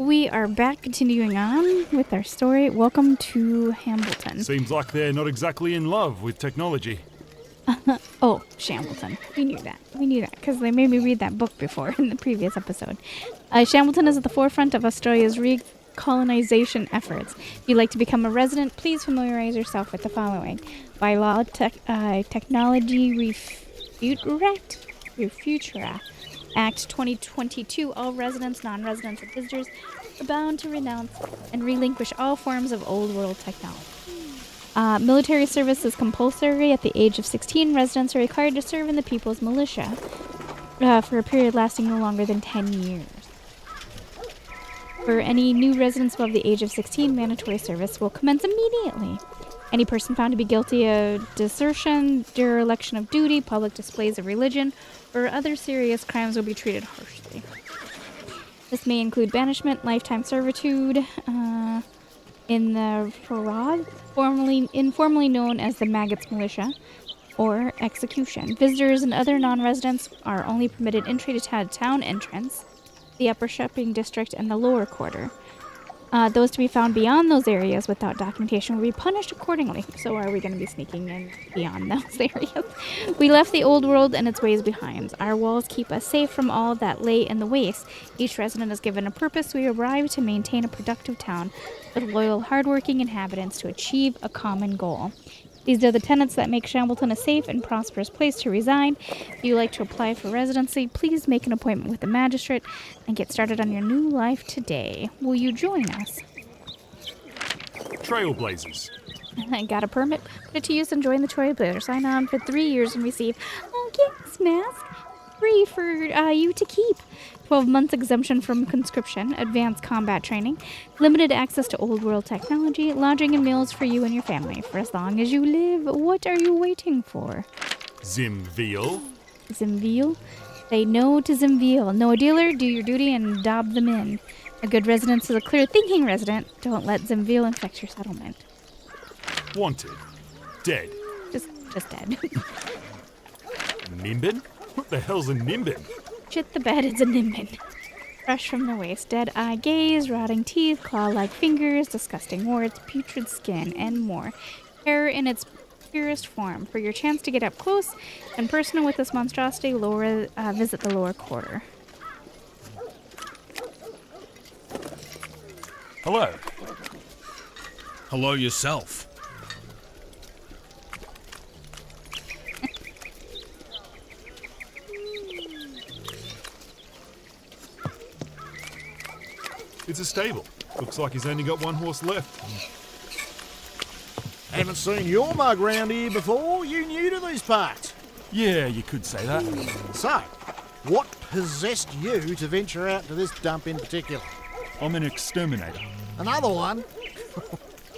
we are back continuing on with our story. Welcome to Hambleton. Seems like they're not exactly in love with technology. Oh, Shambletown. We knew that because they made me read that book before in the previous episode. Shambletown is at the forefront of Australia's recolonization efforts. If you'd like to become a resident, please familiarize yourself with the following. By law, Technology Refutura Act 2022, all residents, non-residents, and visitors are bound to renounce and relinquish all forms of old world technology. Military service is compulsory. At the age of 16, residents are required to serve in the People's Militia for a period lasting no longer than 10 years. For any new residents above the age of 16, mandatory service will commence immediately. Any person found to be guilty of desertion, dereliction of duty, public displays of religion, or other serious crimes will be treated harshly. This may include banishment, lifetime servitude, in the Farad, informally known as the Maggots Militia, or execution. Visitors and other non-residents are only permitted entry to town entrance, the upper shopping district, and the lower quarter. Those to be found beyond those areas without documentation will be punished accordingly. So are we going to be sneaking in beyond those areas? We left the old world and its ways behind. Our walls keep us safe from all that lay in the waste. Each resident is given a purpose. We arrive to maintain a productive town with loyal, hardworking inhabitants to achieve a common goal. These are the tenets that make Shambletown a safe and prosperous place to reside. If you'd like to apply for residency, please make an appointment with the magistrate and get started on your new life today. Will you join us? Trailblazers. I got a permit, put it to use and join the Trailblazers. Sign on for 3 years and receive a gas mask free for you to keep. 12 months exemption from conscription, advanced combat training, limited access to old world technology, lodging and meals for you and your family for as long as you live. What are you waiting for? Zimveal. Zimveal? Say no to Zimveal. Know a dealer, do your duty, and dob them in. A good resident is a clear-thinking resident. Don't let Zimveal infect your settlement. Wanted. Dead. Just dead. Nimbin? What the hell's a Nimbin? Shit the bed, it's a Nimbin. Fresh from the waist, dead eye gaze, rotting teeth, claw-like fingers, disgusting warts, putrid skin, and more. Terror in its purest form. For your chance to get up close and personal with this monstrosity, visit the lower quarter. Hello. Hello yourself. It's a stable. Looks like he's only got one horse left. Haven't seen your mug round here before. You new to these parts. Yeah, you could say that. So, what possessed you to venture out to this dump in particular? I'm an exterminator. Another one?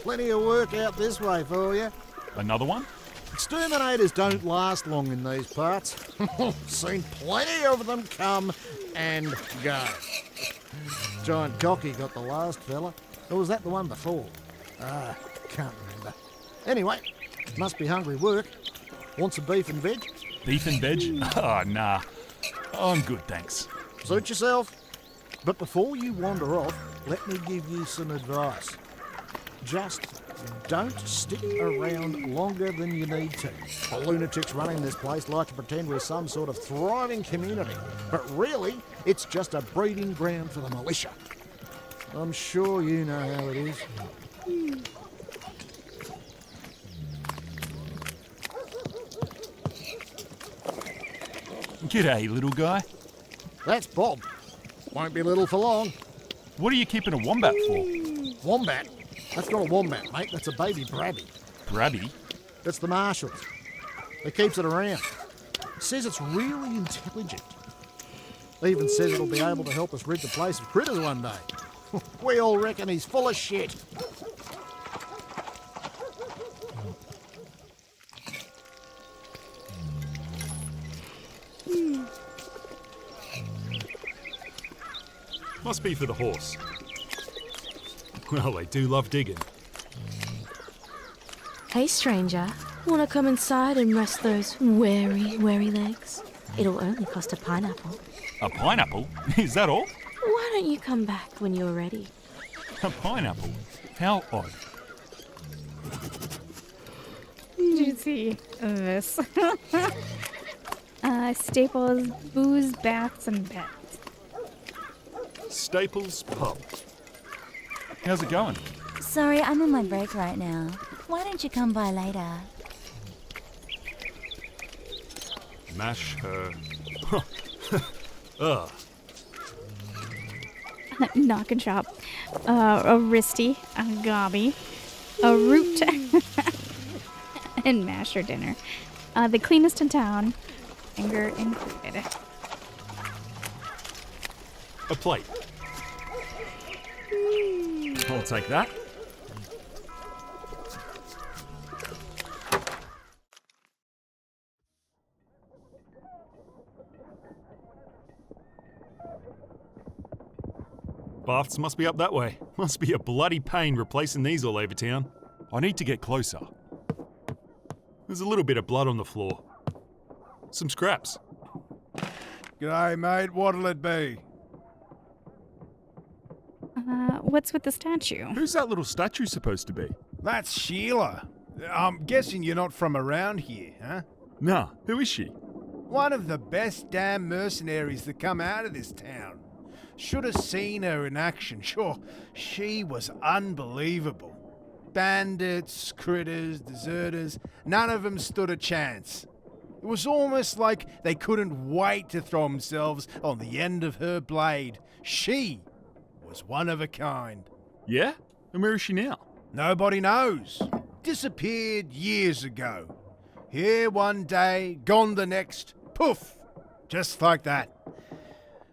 Plenty of work out this way for you. Another one? Exterminators don't last long in these parts. Seen plenty of them come and go. Giant Cocky got the last fella. Or was that the one before? Can't remember. Anyway, must be hungry work. Want some beef and veg? Beef and veg? Nah. I'm good, thanks. Suit yourself. But before you wander off, let me give you some advice. Just don't stick around longer than you need to. The lunatics running this place like to pretend we're some sort of thriving community, but really, it's just a breeding ground for the militia. I'm sure you know how it is. G'day, little guy. That's Bob. Won't be little for long. What are you keeping a wombat for? Wombat? That's not a wombat, mate. That's a baby brabby. Brabby? That's the marshals. They keeps it around. Says it's really intelligent. Even says it'll be able to help us rid the place of critters one day. We all reckon he's full of shit. Must be for the horse. Well, they do love digging. Hey, stranger. Wanna come inside and rest those weary legs? It'll only cost a pineapple. A pineapple? Is that all? Why don't you come back when you're ready? A pineapple? How odd. Did you see this? Staples, booze, baths, and pets. Staples Pub. How's it going? Sorry, I'm on my break right now. Why don't you come by later? Mash her. Ugh. Knock and shop. A wristy, a gobby, a root, and masher dinner. The cleanest in town, finger included. A plate. I'll take that. Baths must be up that way. Must be a bloody pain replacing these all over town. I need to get closer. There's a little bit of blood on the floor. Some scraps. G'day, mate. What'll it be? What's with the statue? Who's that little statue supposed to be? That's Sheila. I'm guessing you're not from around here, huh? Nah, who is she? One of the best damn mercenaries that come out of this town. Should have seen her in action. Sure, she was unbelievable. Bandits, critters, deserters, none of them stood a chance. It was almost like they couldn't wait to throw themselves on the end of her blade. She was one of a kind. Yeah? And where is she now? Nobody knows. Disappeared years ago. Here one day, gone the next. Poof! Just like that.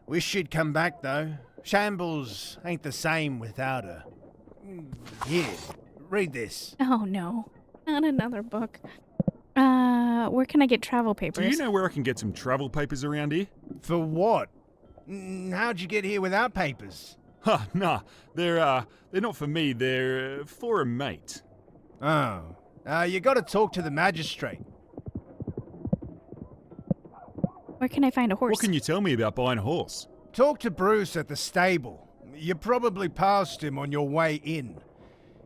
Wish she'd come back, though. Shambles ain't the same without her. Here, read this. Oh no, not another book. Where can I get travel papers? Do you know where I can get some travel papers around here? For what? How'd you get here without papers? Ha, nah. They're not for me. They're for a mate. Oh. You gotta talk to the magistrate. Where can I find a horse? What can you tell me about buying a horse? Talk to Bruce at the stable. You probably passed him on your way in.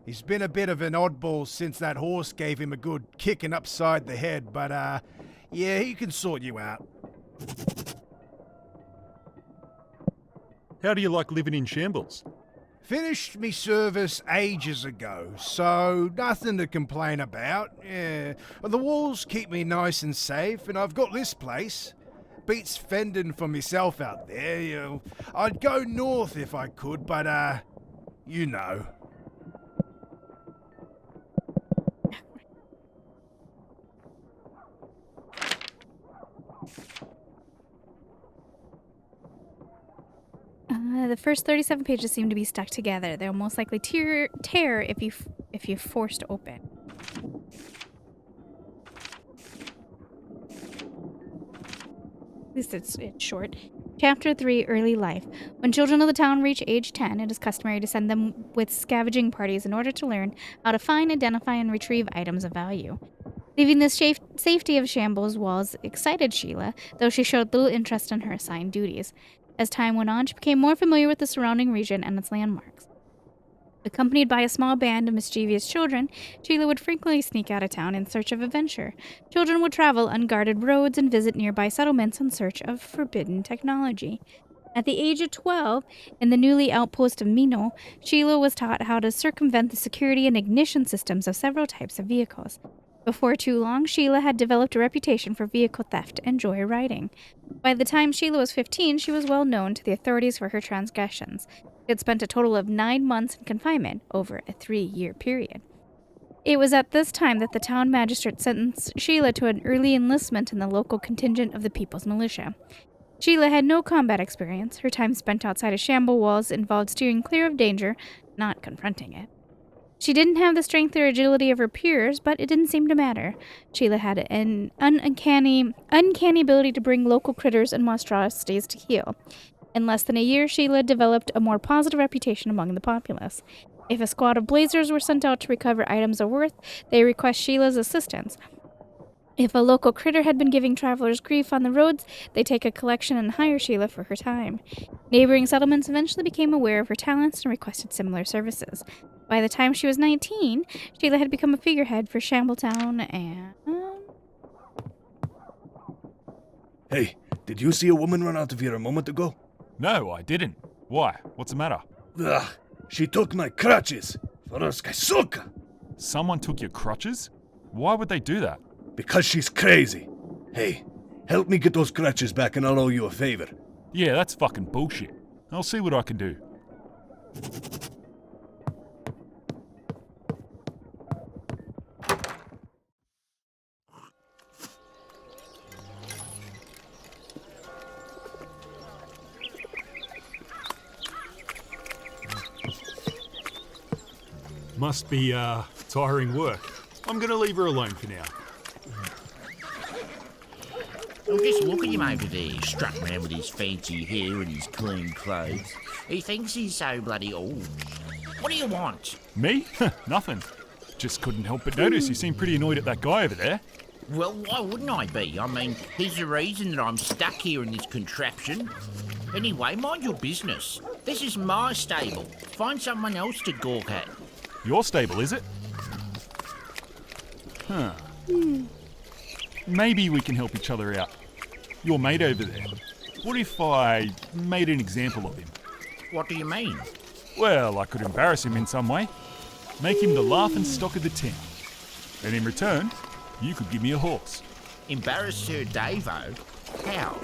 He's been a bit of an oddball since that horse gave him a good kicking upside the head, but, yeah, he can sort you out. How do you like living in Shambles? Finished me service ages ago, so nothing to complain about. Yeah, the walls keep me nice and safe, and I've got this place. Beats fending for myself out there. You know, I'd go north if I could, but, you know. The first 37 pages seem to be stuck together. They'll most likely tear if you forced open. At least it's short. Chapter 3, Early Life. When children of the town reach age 10, it is customary to send them with scavenging parties in order to learn how to find, identify, and retrieve items of value. Leaving the safety of Shambles' walls excited Sheila, though she showed little interest in her assigned duties. As time went on, she became more familiar with the surrounding region and its landmarks. Accompanied by a small band of mischievous children, Sheila would frequently sneak out of town in search of adventure. Children would travel unguarded roads and visit nearby settlements in search of forbidden technology. At the age of 12, in the newly outpost of Mino, Sheila was taught how to circumvent the security and ignition systems of several types of vehicles. Before too long, Sheila had developed a reputation for vehicle theft and joyriding. By the time Sheila was 15, she was well known to the authorities for her transgressions. She had spent a total of 9 months in confinement over a 3-year period. It was at this time that the town magistrate sentenced Sheila to an early enlistment in the local contingent of the People's Militia. Sheila had no combat experience. Her time spent outside of Shamble walls involved steering clear of danger, not confronting it. She didn't have the strength or agility of her peers, but it didn't seem to matter. Sheila had an uncanny ability to bring local critters and monstrosities to heel. In less than a year, Sheila developed a more positive reputation among the populace. If a squad of blazers were sent out to recover items of worth, they request Sheila's assistance. If a local critter had been giving travelers grief on the roads, they take a collection and hire Sheila for her time. Neighboring settlements eventually became aware of her talents and requested similar services. By the time she was 19, Sheila had become a figurehead for Shambletown and... Hey, did you see a woman run out of here a moment ago? No, I didn't. Why? What's the matter? Ugh, she took my crutches. Suka. Someone took your crutches? Why would they do that? Because she's crazy. Hey, help me get those crutches back and I'll owe you a favor. Yeah, that's fucking bullshit. I'll see what I can do. Must be, tiring work. I'm gonna leave her alone for now. Well, just look at him over there, strut round with his fancy hair and his clean clothes. He thinks he's so bloody old. What do you want? Me? Nothing. Just couldn't help but notice you seem pretty annoyed at that guy over there. Well, why wouldn't I be? I mean, he's the reason that I'm stuck here in this contraption. Anyway, mind your business. This is my stable. Find someone else to gawk at. Your stable, is it? Huh. Maybe we can help each other out. Your mate over there. What if I made an example of him? What do you mean? Well, I could embarrass him in some way. Make him the laughing stock of the town. And in return, you could give me a horse. Embarrass Sir Davo? How?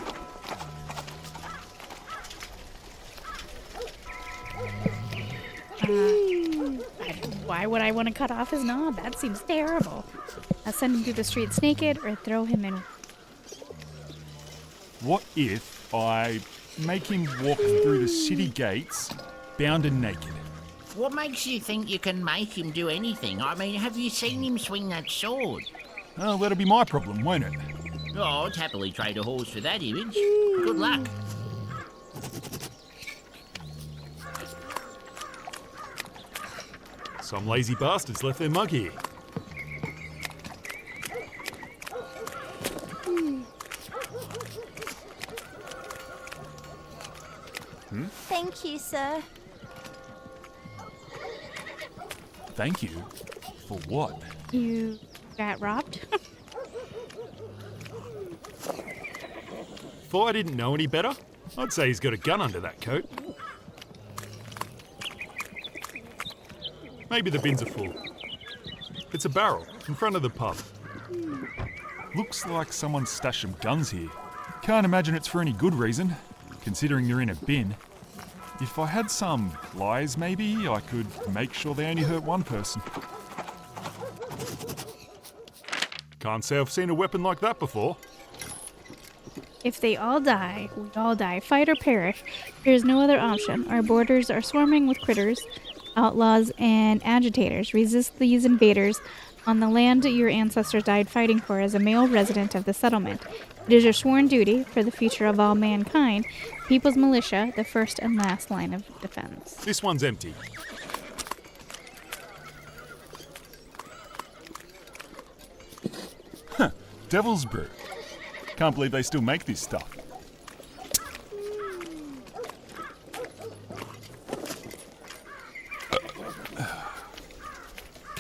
Why would I want to cut off his knob? That seems terrible. I'll send him through the streets naked or throw him in. What if I make him walk through the city gates bound and naked? What makes you think you can make him do anything? I mean, have you seen him swing that sword? Oh, that'll be my problem, won't it? Oh, I'd happily trade a horse for that image. Good luck. Some lazy bastards left their mug here. Thank you, sir. Thank you. For what? You got robbed? If I didn't know any better, I'd say he's got a gun under that coat. Maybe the bins are full. It's a barrel in front of the pub. Looks like someone stashed some guns here. Can't imagine it's for any good reason, considering they're in a bin. If I had some lies, maybe, I could make sure they only hurt one person. Can't say I've seen a weapon like that before. If they all die, we all die. Fight or perish. There's no other option. Our borders are swarming with critters, outlaws, and agitators. Resist these invaders on the land your ancestors died fighting for as a male resident of the settlement. It is your sworn duty, for the future of all mankind, People's Militia, the first and last line of defense. This one's empty. Devil's Brew. Can't believe they still make this stuff.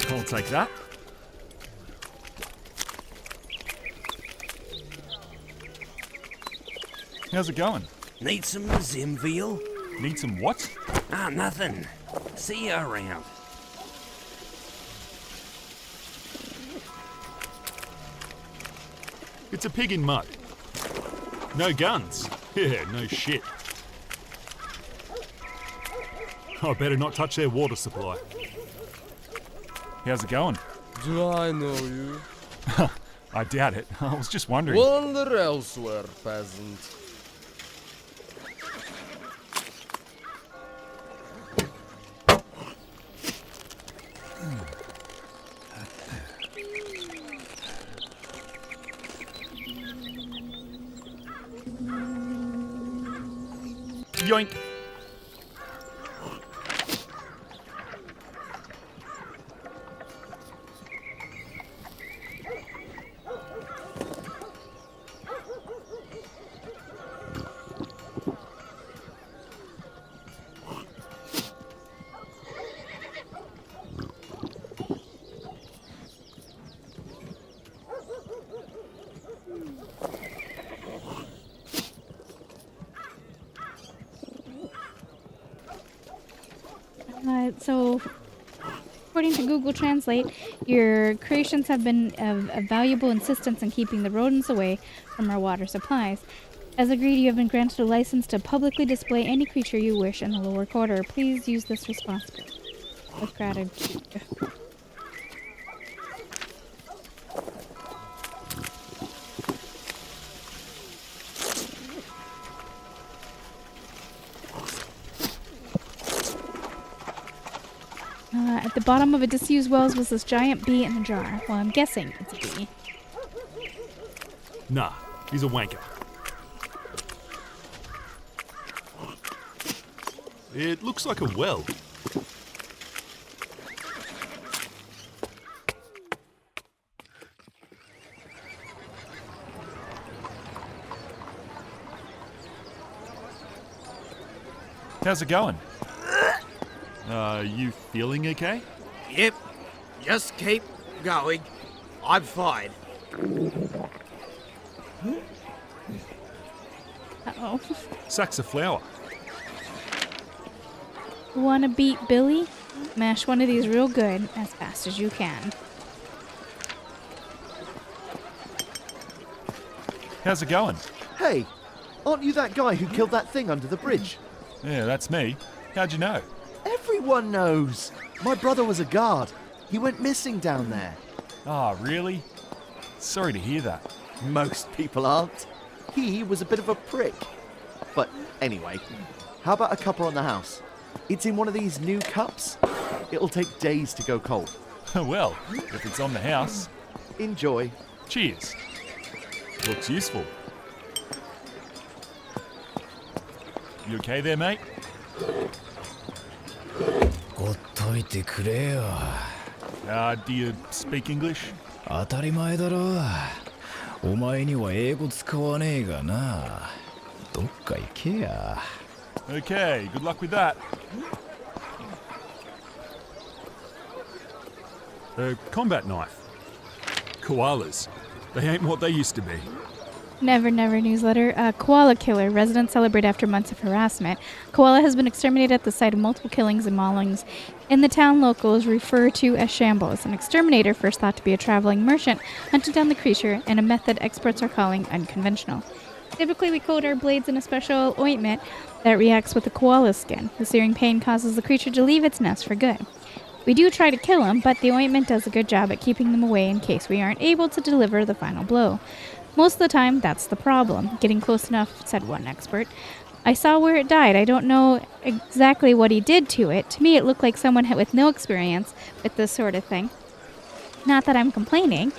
I'll take that. How's it going? Need some Zimveal? Need some what? Ah, nothing. See you around. It's a pig in mud. No guns. Yeah, no shit. I better not touch their water supply. How's it going? Do I know you? I doubt it. I was just wondering. Wander elsewhere, peasant. Yoink. So, according to Google Translate, your creations have been of valuable assistance in keeping the rodents away from our water supplies. As agreed, you have been granted a license to publicly display any creature you wish in the lower quarter. Please use this responsibly. With gratitude. At the bottom of a disused wells was this giant bee in a jar. Well, I'm guessing it's a bee. Nah, he's a wanker. It looks like a well. How's it going? You feeling okay? Yep. Just keep going. I'm fine. Uh-oh. Sacks of flour. Wanna beat Billy? Mash one of these real good as fast as you can. How's it going? Hey, aren't you that guy who killed that thing under the bridge? Yeah, that's me. How'd you know? Everyone knows. My brother was a guard. He went missing down there. Ah, really? Sorry to hear that. Most people aren't. He was a bit of a prick. But anyway, how about a cuppa on the house? It's in one of these new cups. It'll take days to go cold. Well, if it's on the house. Enjoy. Cheers. Looks useful. You okay there, mate? ほっといてくれよ。Do you speak English? 当たり前だろ。お前には英語使わねえがな。どっか行けや。Okay, good luck with that. A combat knife. Koalas. They ain't what they used to be. Never Never newsletter. Koala killer. Residents celebrate after months of harassment. Koala has been exterminated at the site of multiple killings and maulings. In the town, locals refer to as shambles. An exterminator, first thought to be a traveling merchant, hunted down the creature in a method experts are calling unconventional. Typically, we coat our blades in a special ointment that reacts with the koala's skin. The searing pain causes the creature to leave its nest for good. We do try to kill them, but the ointment does a good job at keeping them away in case we aren't able to deliver the final blow. Most of the time, that's the problem. Getting close enough, said one expert. I saw where it died. I don't know exactly what he did to it. To me, it looked like someone with no experience with this sort of thing. Not that I'm complaining.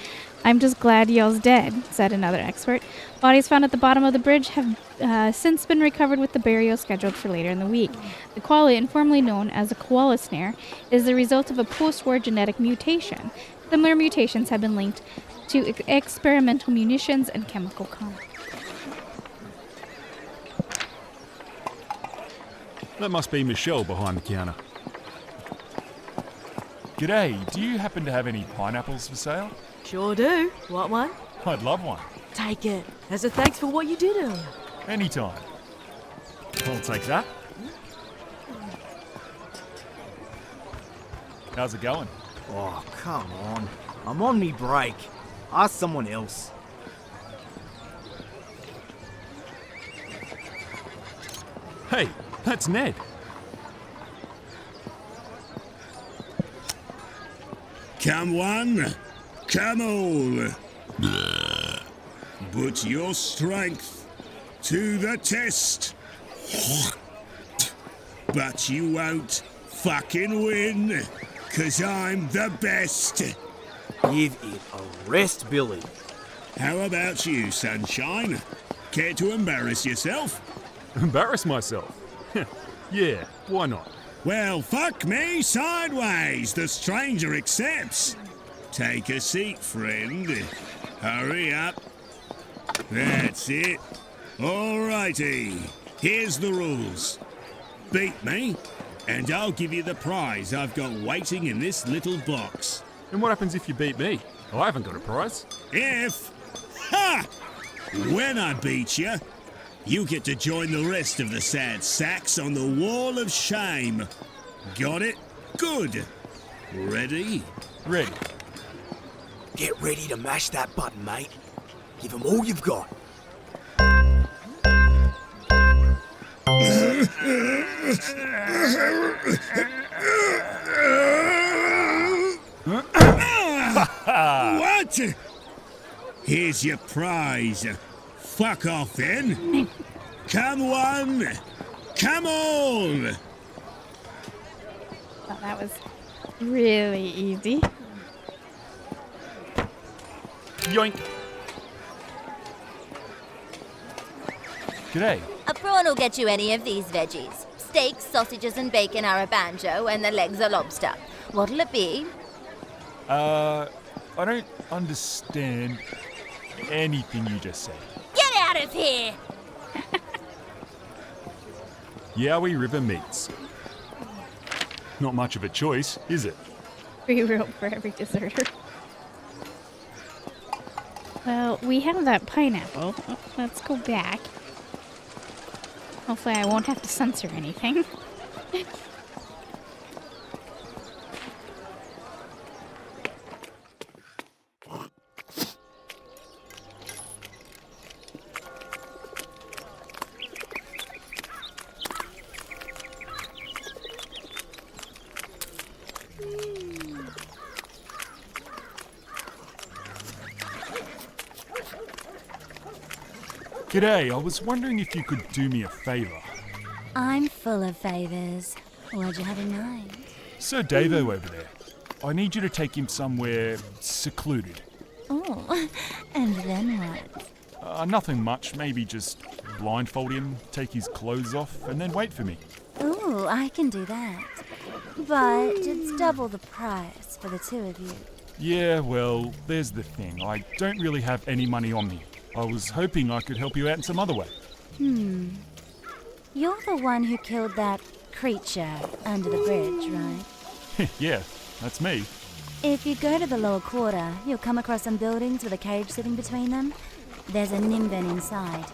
I'm just glad y'all's dead, said another expert. Bodies found at the bottom of the bridge have since been recovered with the burial scheduled for later in the week. The koala, informally known as a koala snare, is the result of a post-war genetic mutation. Similar mutations have been linked to experimental munitions and chemical combat. That must be Michelle behind the counter. G'day, do you happen to have any pineapples for sale? Sure do. Want one? I'd love one. Take it. As a thanks for what you did earlier. Anytime. I'll take that. How's it going? Oh, come on. I'm on me break. Ask someone else. Hey, that's Ned. Come one, come all. Put your strength to the test. But you won't fucking win, 'cause I'm the best. Give it a rest, Billy. How about you, Sunshine? Care to embarrass yourself? Embarrass myself? Yeah, why not? Well, fuck me sideways. The stranger accepts. Take a seat, friend. Hurry up. That's it. Alrighty. Here's the rules. Beat me, and I'll give you the prize I've got waiting in this little box. And what happens if you beat me? I haven't got a prize. If... Ha! When I beat you, you get to join the rest of the sad sacks on the Wall of Shame. Got it? Good. Ready? Ready. Get ready to mash that button, mate. Give 'em all you've got. What? Here's your prize. Fuck off then. Come one, come all. Well, that was really easy. Yoink. G'day. A prawn will get you any of these veggies. Steaks, sausages and bacon are a banjo, and the legs are lobster. What'll it be? I don't understand anything you just said. Get out of here! Yowie River meats. Not much of a choice, is it? Free rope for every deserter. Well, we have that pineapple. Oh, let's go back. Hopefully I won't have to censor anything. G'day, I was wondering if you could do me a favour. I'm full of favours. What'd you have in mind? Sir Davo over there. I need you to take him somewhere secluded. Oh, and then what? Nothing much, maybe just blindfold him, take his clothes off, and then wait for me. Ooh, I can do that. But it's double the price for the two of you. Yeah, well, there's the thing. I don't really have any money on me. I was hoping I could help you out in some other way. You're the one who killed that creature under the bridge, right? Yeah, that's me. If you go to the lower quarter, you'll come across some buildings with a cage sitting between them. There's a nimbin inside.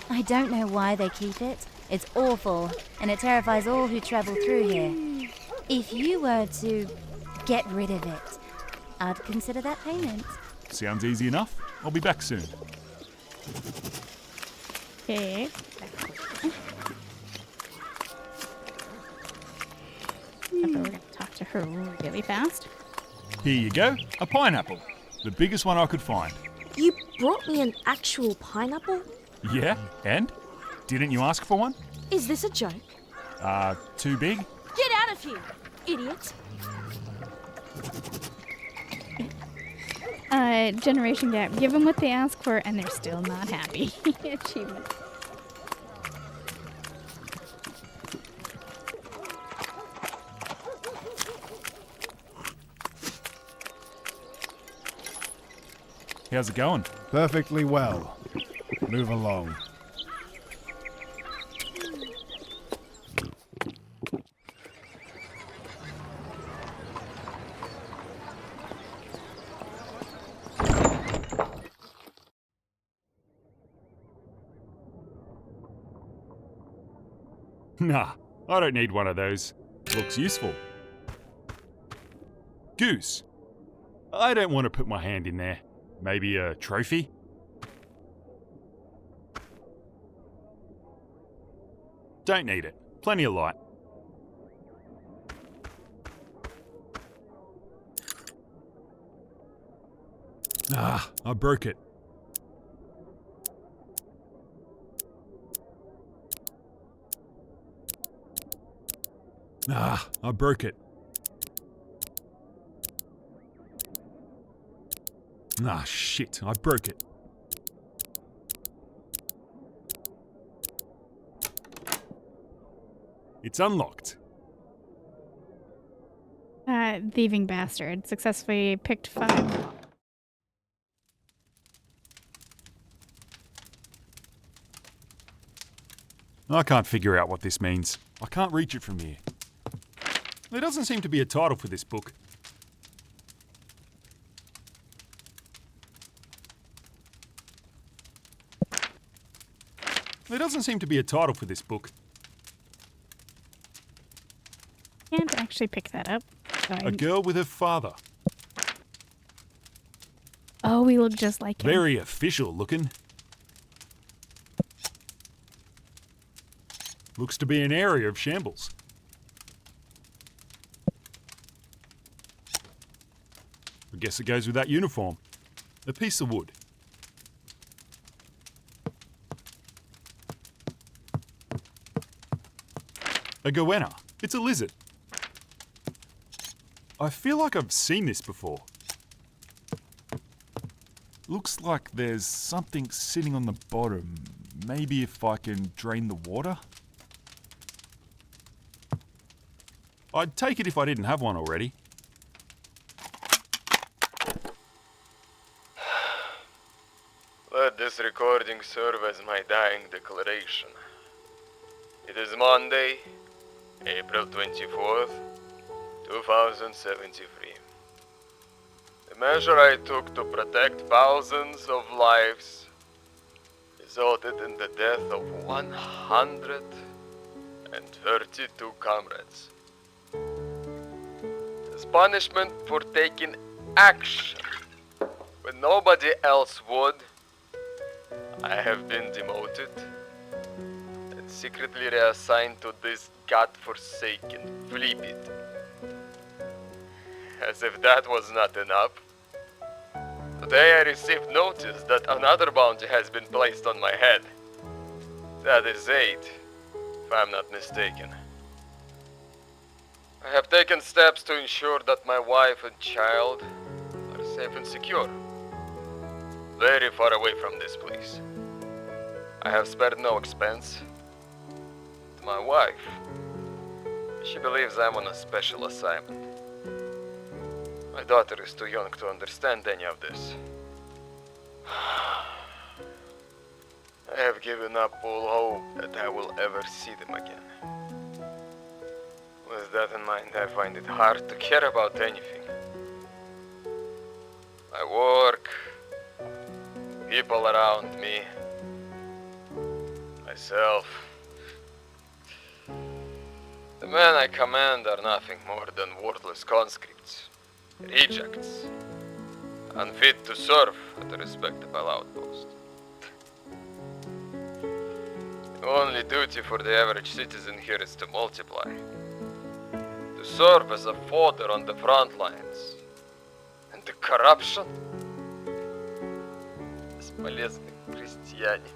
I don't know why they keep it. It's awful, and it terrifies all who travel through here. If you were to get rid of it, I'd consider that payment. Sounds easy enough. I'll be back soon. Okay. We're going to talk to her really fast. Here you go, a pineapple. The biggest one I could find. You brought me an actual pineapple? Yeah, and? Didn't you ask for one? Is this a joke? Too big? Get out of here, idiot! Generation gap. Give them what they ask for, and they're still not happy. Achievement. How's it going? Perfectly well. Move along. Nah, I don't need one of those. Looks useful. Goose. I don't want to put my hand in there. Maybe a trophy? Don't need it. Plenty of light. Ah, I broke it. Ah, I broke it. Ah, shit, I broke it. It's unlocked. Thieving bastard. Successfully picked 5. I can't figure out what this means. I can't reach it from here. There doesn't seem to be a title for this book. There doesn't seem to be a title for this book. Can't actually pick that up. So A girl with her father. Oh, we look just like him. Very official looking. Looks to be an area of shambles. I guess it goes with that uniform. A piece of wood. A goanna. It's a lizard. I feel like I've seen this before. Looks like there's something sitting on the bottom. Maybe if I can drain the water? I'd take it if I didn't have one already. Let this recording serve as my dying declaration. It is Monday, April 24th, 2073. The measure I took to protect thousands of lives resulted in the death of 132 comrades. As punishment for taking action when nobody else would, I have been demoted and secretly reassigned to this godforsaken flea pit. As if that was not enough, today I received notice that another bounty has been placed on my head. That is 8, if I'm not mistaken. I have taken steps to ensure that my wife and child are safe and secure. Very far away from this place. I have spared no expense. My wife, she believes I'm on a special assignment. My daughter is too young to understand any of this. I have given up all hope that I will ever see them again. With that in mind, I find it hard to care about anything. My work, people around me, myself. The men I command are nothing more than worthless conscripts, rejects, unfit to serve at a respectable outpost. The only duty for the average citizen here is to multiply, to serve as a fodder on the front lines. And the corruption? Бесполезные крестьяне.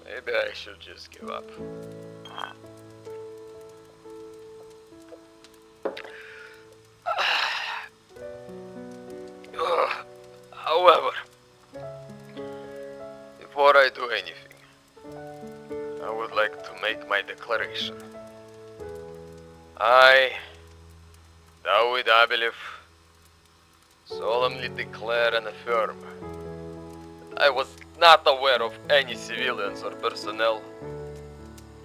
Maybe I should just give up. However, before I do anything, I would like to make my declaration. I, David Abelev, solemnly declare and affirm that I was not aware of any civilians or personnel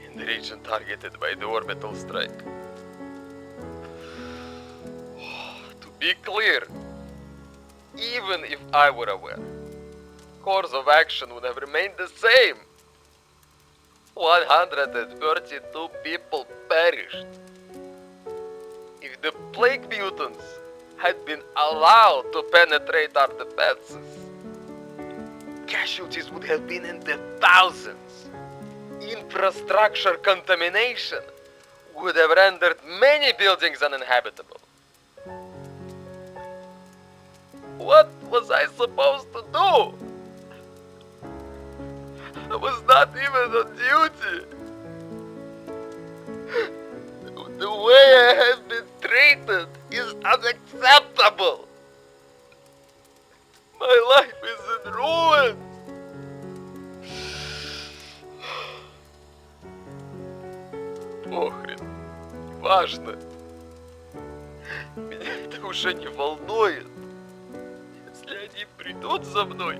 in the region targeted by the orbital strike. To be clear, even if I were aware, course of action would have remained the same. 132 people perished. If the plague mutants had been allowed to penetrate our defenses, casualties would have been in the thousands. Infrastructure contamination would have rendered many buildings uninhabitable. What was I supposed to do? I was not even on duty. The way I have been treated is unacceptable. My life is in ruins. Похрен. Важно. Меня это уже не волнует. Если они придут за мной,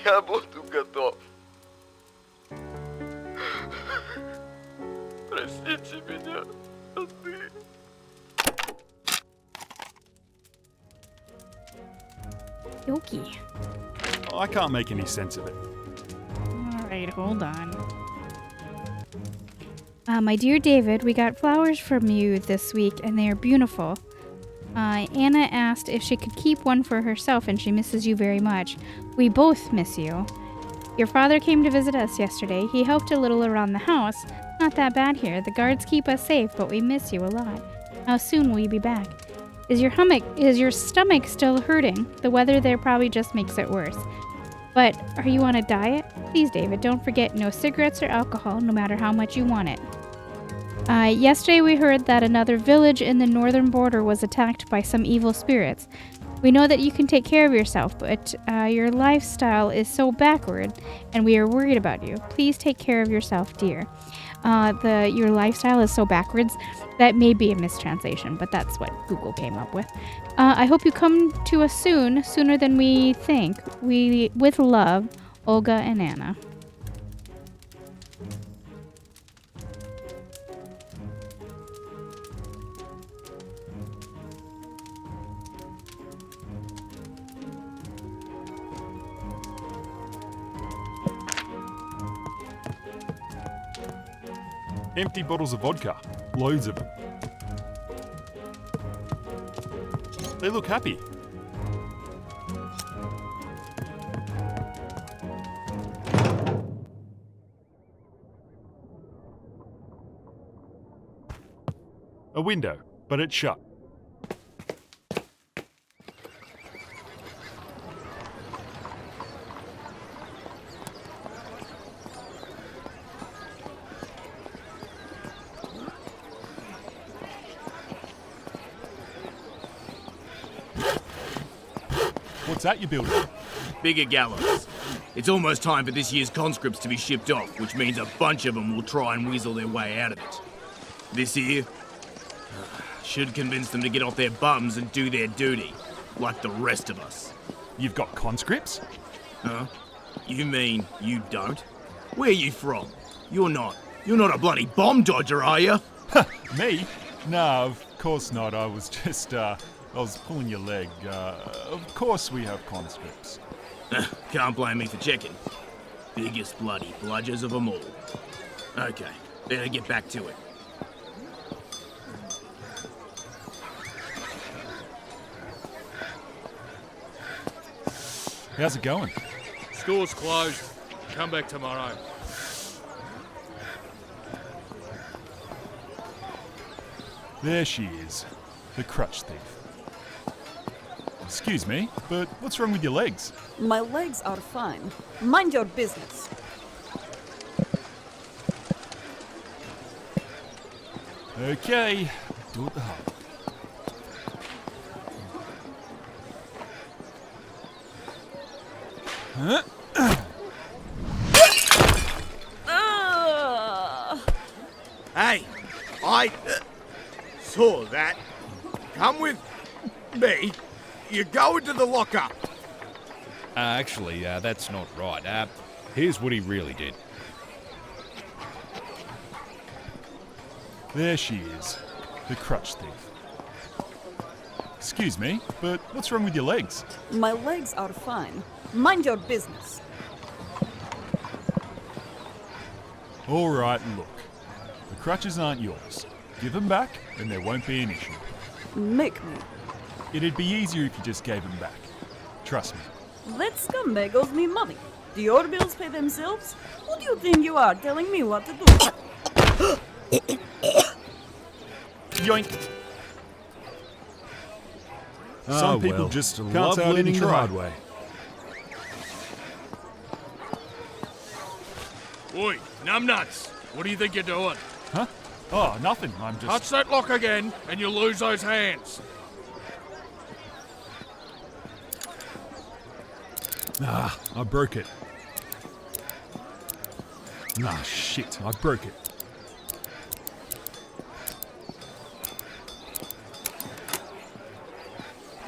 я буду готов. Простите меня, родные. Yoki. I can't make any sense of it. Alright, hold on. My dear David, we got flowers from you this week, and they are beautiful. Anna asked if she could keep one for herself, and she misses you very much. We both miss you. Your father came to visit us yesterday. He helped a little around the house. Not that bad here. The guards keep us safe, but we miss you a lot. How soon will you be back? Is your stomach still hurting? The weather there probably just makes it worse. But are you on a diet? Please, David, don't forget no cigarettes or alcohol, no matter how much you want it. Yesterday we heard that another village in the northern border was attacked by some evil spirits. We know that you can take care of yourself, but your lifestyle is so backward, and we are worried about you. Please take care of yourself, dear. Your lifestyle is so backwards. That may be a mistranslation, but that's what Google came up with. I hope you come to us soon, sooner than we think. With love, Olga and Anna. Empty bottles of vodka. Loads of them. They look happy. A window, but it's shut. What's that you're building? Bigger gallows. It's almost time for this year's conscripts to be shipped off, which means a bunch of them will try and weasel their way out of it. This year, should convince them to get off their bums and do their duty, like the rest of us. You've got conscripts? Huh? You mean you don't? Where are you from? You're not a bloody bomb dodger, are you? Me? No, of course not. I was just, I was pulling your leg. Of course we have conscripts. Can't blame me for checking. Biggest bloody bludgers of them all. Okay, better get back to it. How's it going? Store's closed. Come back tomorrow. There she is, the crutch thief. Excuse me, but what's wrong with your legs? My legs are fine. Mind your business. Okay, do it the hard way. Huh? Hey, I saw that. Come with me. You go into the lockup. Actually, that's not right. Here's what he really did. There she is, the crutch thief. Excuse me, but what's wrong with your legs? My legs are fine. Mind your business. All right, look. The crutches aren't yours. Give them back, and there won't be an issue. Make me. It'd be easier if you just gave them back. Trust me. Let scumbag me money. Do your bills pay themselves? Who do you think you are telling me what to do? Yoink! Some people just love can't say I learning didn't the try. hard way. Oi, numbnuts! What do you think you're doing? Huh? Oh, nothing. I'm just... Touch that lock again, and you'll lose those hands. Ah, I broke it. Ah, shit, I broke it.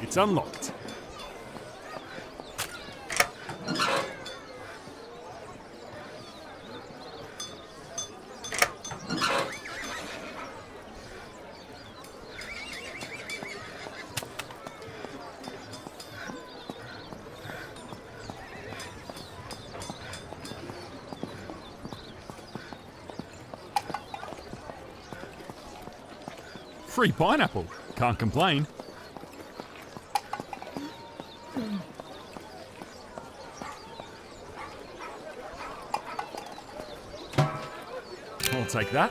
It's unlocked. Free pineapple. Can't complain. I'll take that.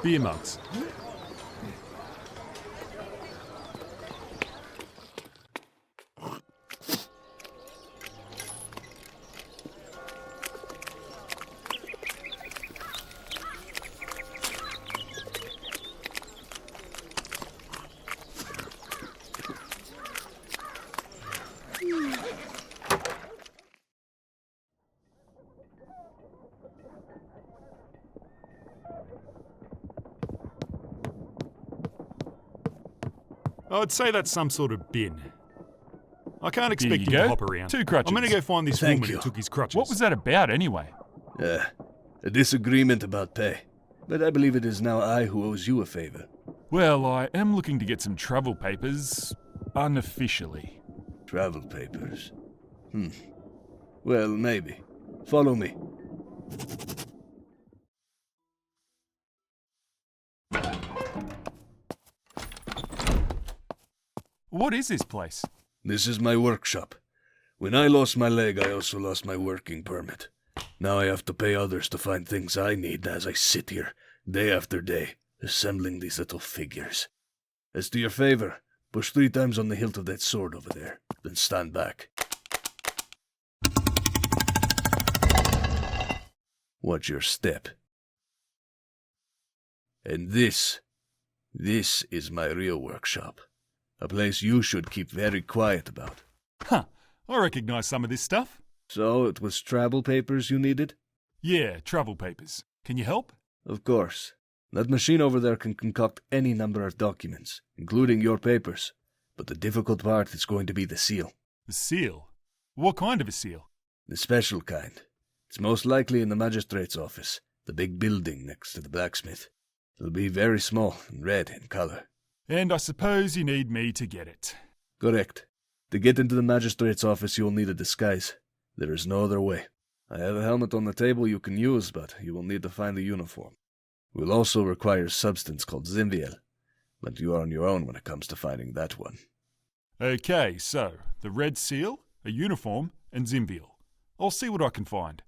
Beer mugs. I'd say that's some sort of bin. I can't expect Here him you to go. hop around. 2 crutches. I'm gonna go find this Thank woman you. who took his crutches. What was that about anyway? A disagreement about pay. But I believe it is now I who owes you a favor. Well, I am looking to get some travel papers unofficially. Travel papers? Well, maybe. Follow me. What is this place? This is my workshop. When I lost my leg, I also lost my working permit. Now I have to pay others to find things I need as I sit here, day after day, assembling these little figures. As to your favor, push 3 times on the hilt of that sword over there, then stand back. Watch your step. And this is my real workshop. A place you should keep very quiet about. Huh, I recognise some of this stuff. So, it was travel papers you needed? Yeah, travel papers. Can you help? Of course. That machine over there can concoct any number of documents, including your papers. But the difficult part is going to be the seal. The seal? What kind of a seal? The special kind. It's most likely in the magistrate's office, the big building next to the blacksmith. It'll be very small and red in colour. And I suppose you need me to get it. Correct. To get into the magistrate's office, you'll need a disguise. There is no other way. I have a helmet on the table you can use, but you will need to find a uniform. We'll also require a substance called Zimviel, but you are on your own when it comes to finding that one. Okay, so the red seal, a uniform, and Zimviel. I'll see what I can find.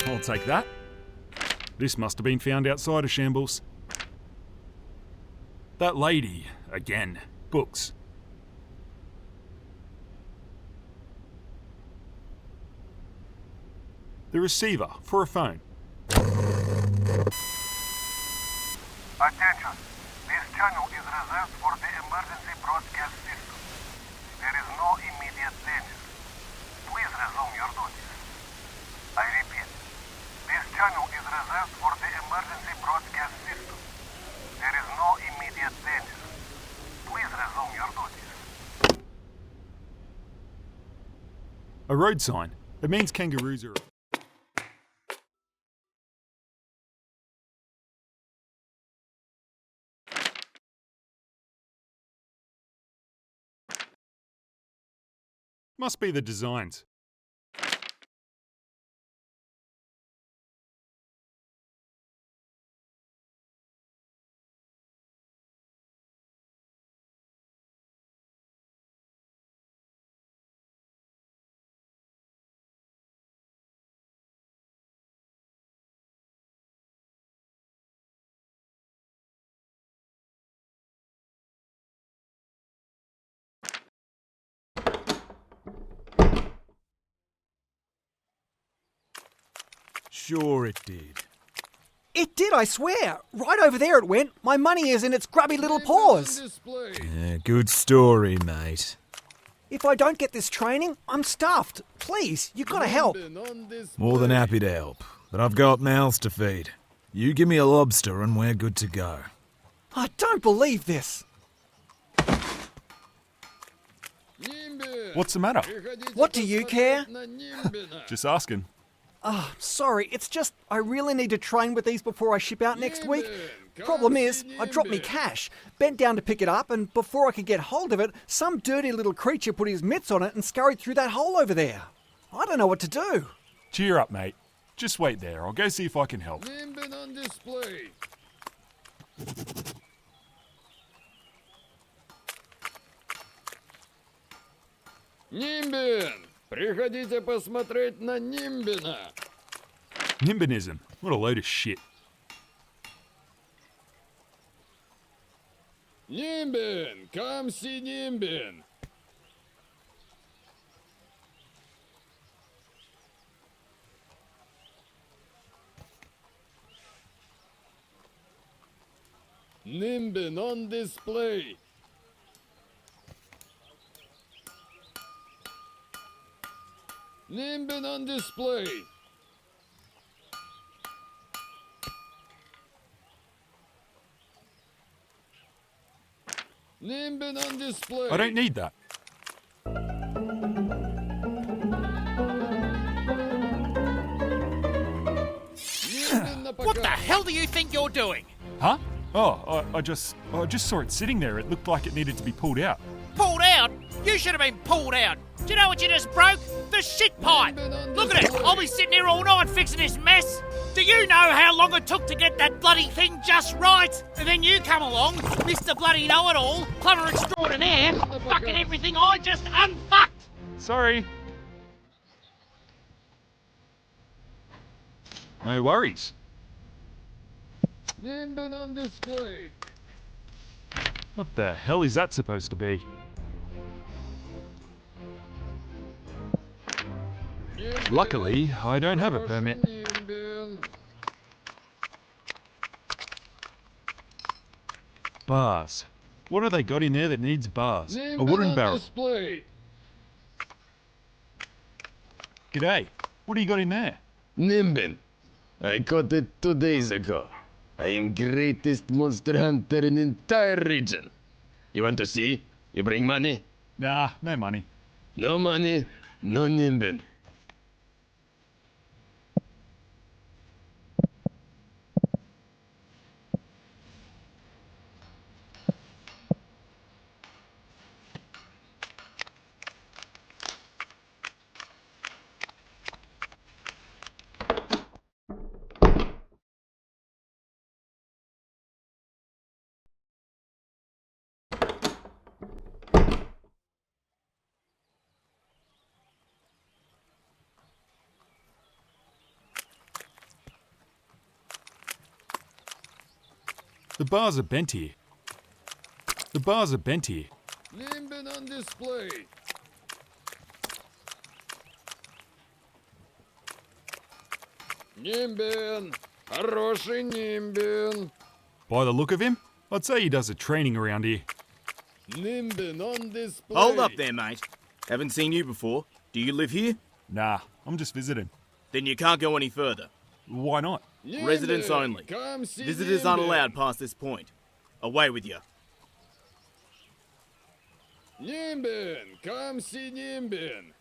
I'll take that. This must have been found outside of Shambles. That lady, again. Books. The receiver for a phone. Attention! This channel is reserved for the emergency broadcast system. There is no immediate danger. Please resume your duties. I repeat, this channel is reserved for the emergency broadcast system. There is no immediate danger. Please resume your duties. A road sign. It means kangaroos are... Must be the designs. Sure it did. It did, I swear. Right over there it went. My money is in its grubby little paws. Yeah, good story, mate. If I don't get this training, I'm stuffed. Please, you gotta help. More than happy to help, but I've got mouths to feed. You give me a lobster and we're good to go. I don't believe this. What's the matter? What do you care? Just asking. Sorry, it's just I really need to train with these before I ship out next week. Problem is, I dropped me cash, bent down to pick it up, and before I could get hold of it, some dirty little creature put his mitts on it and scurried through that hole over there. I don't know what to do. Cheer up, mate. Just wait there. I'll go see if I can help. Nimbin on display. Нимбин! Приходите посмотреть на Нимбина! Nimbinism. What a load of shit. Нимбин! Come see Нимбин! Nimbin on display! Nimbin on display! Nimbin on display! I don't need that. What the hell do you think you're doing? Huh? Oh, I just saw it sitting there. It looked like it needed to be pulled out. Pulled out? You should have been pulled out. Do you know what you just broke? The shit pipe. Look at it. I'll be sitting here all night fixing this mess. Do you know how long it took to get that bloody thing just right? And then you come along, Mr. Bloody Know-It-All, plumber extraordinaire, fucking everything I just unfucked. Sorry. No worries. Nimbin on display! What the hell is that supposed to be? Luckily, I don't have a permit. Bars. What have they got in there that needs bars? A wooden barrel. G'day. What do you got in there? Nimbin. I caught it 2 days ago. I am greatest monster hunter in entire region. You want to see? You bring money? Nah, no money. No money, no Nimbin. The bars are bent here. The bars are bent here. Nimbin on display! Нимбин! Хороший Нимбин! By the look of him, I'd say he does a training around here. Nimbin on display! Hold up there, mate. Haven't seen you before. Do you live here? Nah, I'm just visiting. Then you can't go any further. Why not? Residents only. Visitors aren't allowed past this point. Away with you. Нимбин! Come see Нимбин!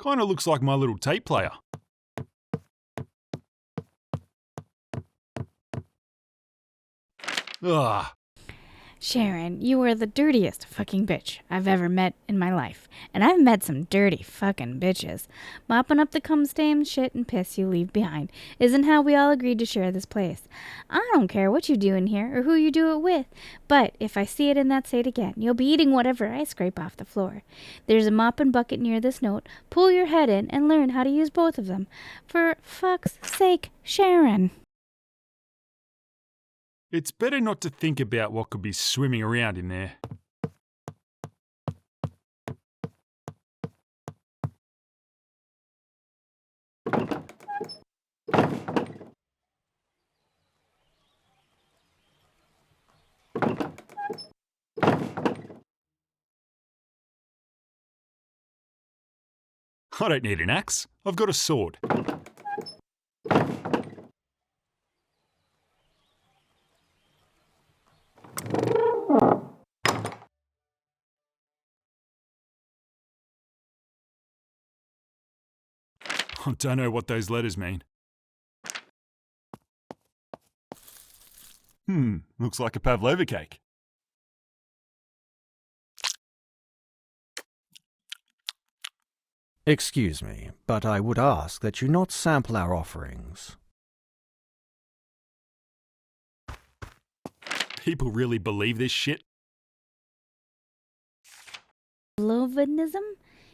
Kinda looks like my little tape player. Ugh. Sharon, you are the dirtiest fucking bitch I've ever met in my life. And I've met some dirty fucking bitches. Mopping up the cum stains, shit, and piss you leave behind isn't how we all agreed to share this place. I don't care what you do in here or who you do it with, but if I see it in that state again, you'll be eating whatever I scrape off the floor. There's a mop and bucket near this note. Pull your head in and learn how to use both of them. For fuck's sake, Sharon. It's better not to think about what could be swimming around in there. I don't need an axe. I've got a sword. I don't know what those letters mean. Looks like a pavlova cake. Excuse me, but I would ask that you not sample our offerings. People really believe this shit? Pavlovianism?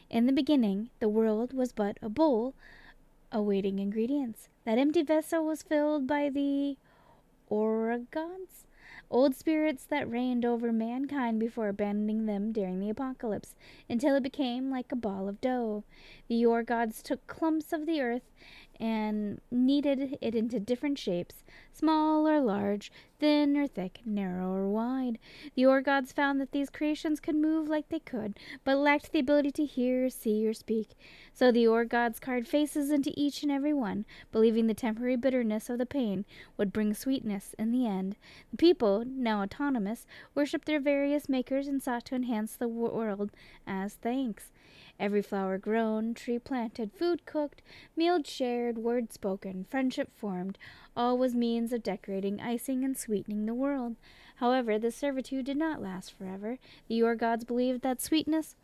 In the beginning, the world was but a bowl awaiting ingredients. That empty vessel was filled by the Orgons, old spirits that reigned over mankind before abandoning them during the apocalypse, until it became like a ball of dough. The Orgods took clumps of the earth and kneaded it into different shapes, small or large, thin or thick, narrow or wide. The Orgods found that these creations could move like they could, but lacked the ability to hear, see, or speak. So the Orgods carved faces into each and every one, believing the temporary bitterness of the pain would bring sweetness in the end. The people, now autonomous, worshipped their various makers and sought to enhance the world as thanks. Every flower grown, tree planted, food cooked, meal shared, word spoken, friendship formed, all was means of decorating, icing, and sweetening the world. However, this servitude did not last forever. The Orgods believed that sweetness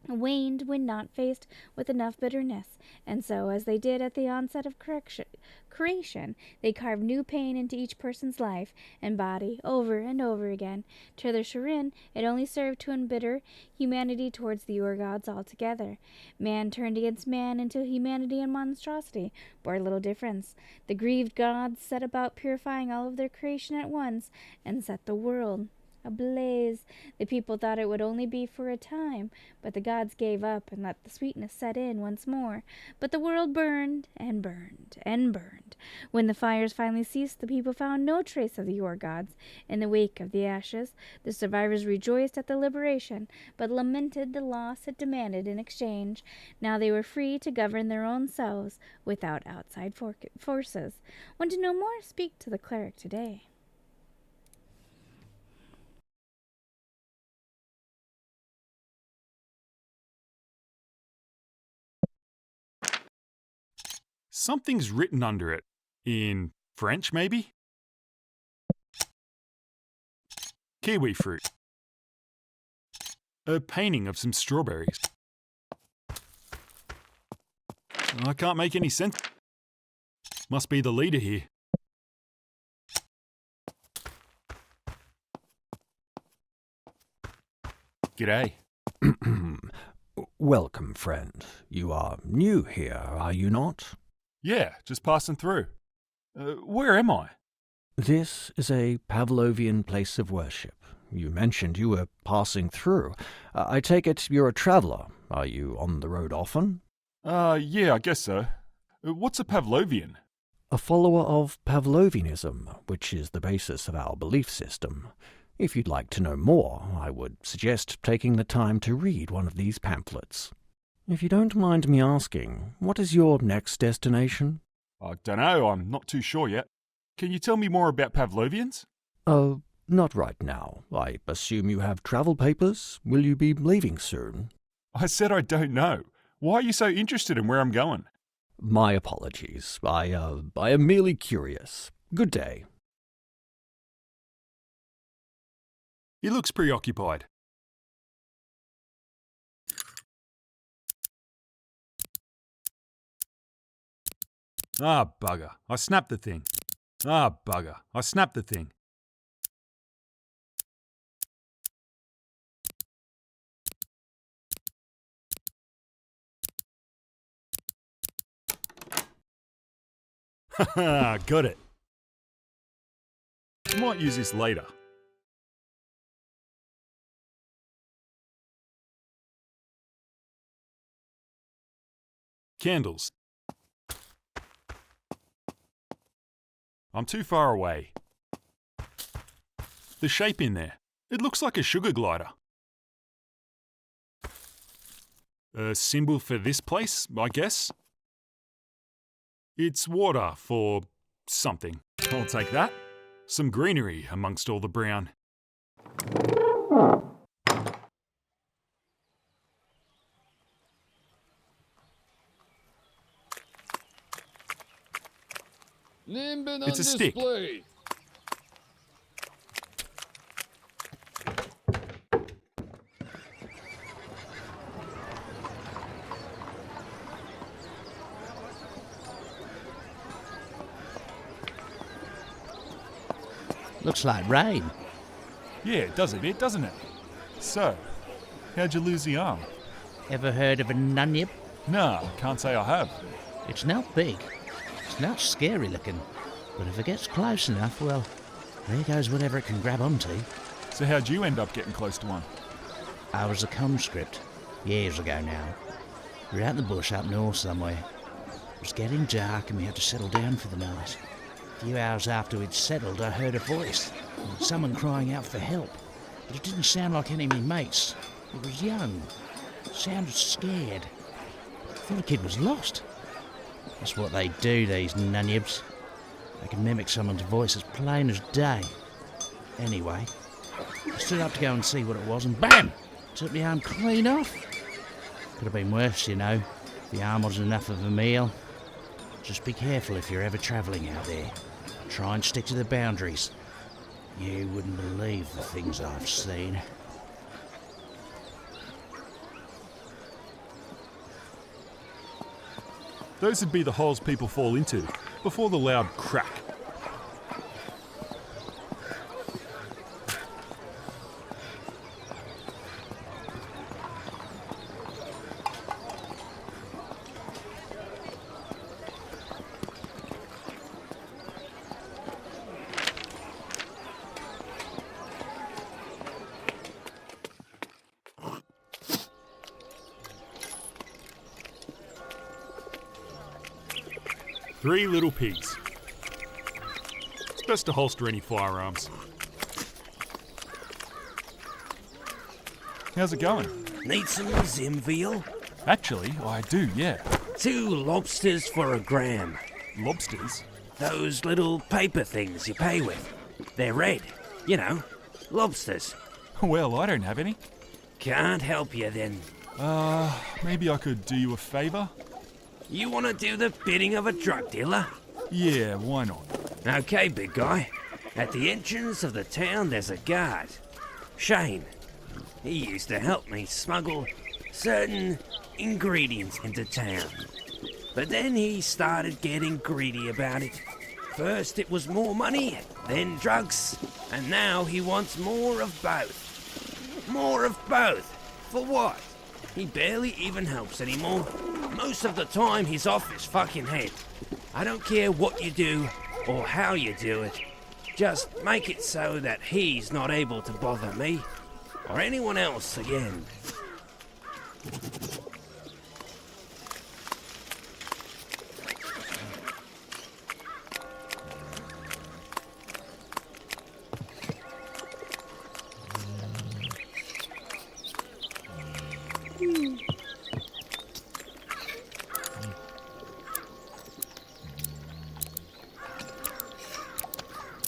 waned when not faced with enough bitterness, and so, as they did at the onset of creation, they carved new pain into each person's life and body over and over again. To their chagrin, it only served to embitter humanity towards the Orgods altogether. Man turned against man until humanity and monstrosity bore little difference. The grieved gods set about purifying all of their creation at once and set the world ablaze. The people thought it would only be for a time, but the gods gave up and let the sweetness set in once more. But the world burned and burned and burned. When the fires finally ceased, the people found no trace of the Orgods. In the wake of the ashes, the survivors rejoiced at the liberation, but lamented the loss it demanded in exchange. Now they were free to govern their own selves without outside forces. Want to know more? Speak to the cleric today. Something's written under it. In French, maybe? Kiwi fruit. A painting of some strawberries. I can't make any sense. Must be the leader here. G'day. Welcome, friend. You are new here, are you not? Yeah, just passing through. Where am I? This is a Pavlovian place of worship. You mentioned you were passing through. I take it you're a traveller. Are you on the road often? Yeah, I guess so. What's a Pavlovian? A follower of Pavlovianism, which is the basis of our belief system. If you'd like to know more, I would suggest taking the time to read one of these pamphlets. If you don't mind me asking, what is your next destination? I don't know, I'm not too sure yet. Can you tell me more about Pavlovians? Not right now. I assume you have travel papers. Will you be leaving soon? I said I don't know. Why are you so interested in where I'm going? My apologies. I am merely curious. Good day. He looks preoccupied. Ah, bugger. I snapped the thing. Ah, bugger. I snapped the thing. Haha, got it. I might use this later. Candles. I'm too far away. The shape in there. It looks like a sugar glider. A symbol for this place, I guess? It's water for something. I'll take that. Some greenery amongst all the brown. Nimbin on It's a stick. display. Looks like rain. Yeah, it does a bit, doesn't it? So, how'd you lose the arm? Ever heard of a nunyip? Nah, can't say I have. It's not big. It's not scary looking. But if it gets close enough, well, there goes whatever it can grab onto. So how'd you end up getting close to one? I was a conscript, years ago now. We were out in the bush up north somewhere. It was getting dark and we had to settle down for the night. A few hours after we'd settled, I heard a voice. Someone crying out for help. But it didn't sound like any of me mates. It was young. Sounded scared. Thought the kid was lost. That's what they do, these nunyibs. They can mimic someone's voice as plain as day. Anyway, I stood up to go and see what it was, and BAM! Took the arm clean off. Could have been worse, you know. The arm wasn't enough of a meal. Just be careful if you're ever travelling out there. Try and stick to the boundaries. You wouldn't believe the things I've seen. Those would be the holes people fall into before the loud crack. Three little pigs. It's best to holster any firearms. How's it going? Need some Zim veal? Actually, I do, yeah. 2 lobsters for $1. Lobsters? Those little paper things you pay with. They're red. You know, lobsters. Well, I don't have any. Can't help you then. Maybe I could do you a favour? You want to do the bidding of a drug dealer? Yeah, why not? Okay, big guy. At the entrance of the town, there's a guard. Shane. He used to help me smuggle certain ingredients into town. But then he started getting greedy about it. First it was more money, then drugs, and now he wants more of both. More of both? For what? He barely even helps anymore. Most of the time he's off his fucking head. I don't care what you do or how you do it. Just make it so that he's not able to bother me or anyone else again.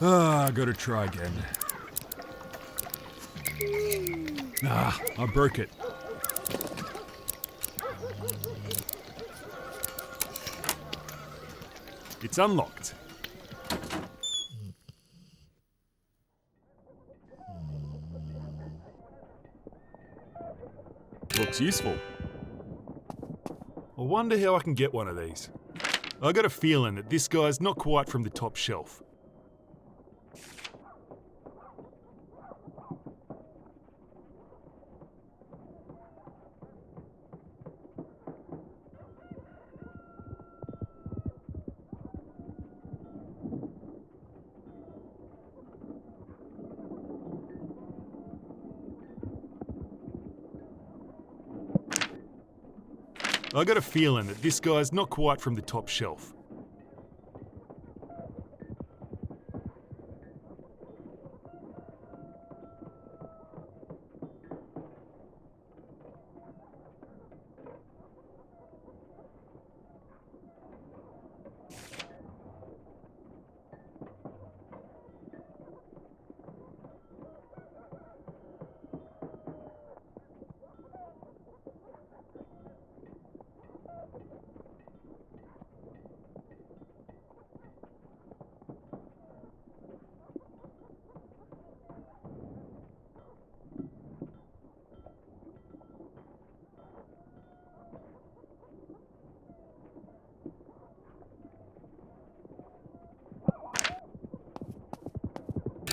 I gotta try again. I broke it. It's unlocked. Looks useful. I wonder how I can get one of these. I got a feeling that this guy's not quite from the top shelf. I got a feeling that this guy's not quite from the top shelf.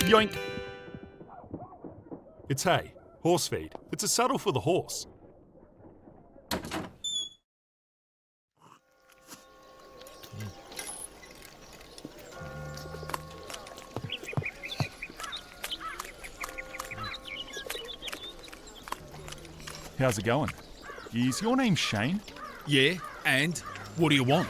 Yoink! It's hay. Horse feed. It's a saddle for the horse. How's it going? Is your name Shane? Yeah, and what do you want?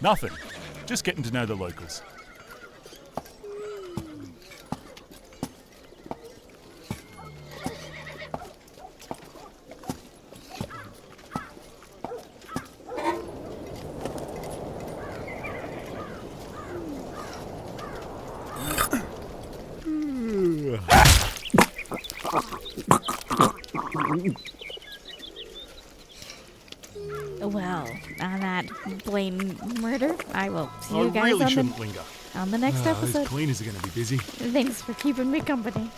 Nothing. Just getting to know the locals. Well, on that blame murder, I will see I you guys really on shouldn't linger. the next Those episode. cleaners are going to be busy. Thanks for keeping me company.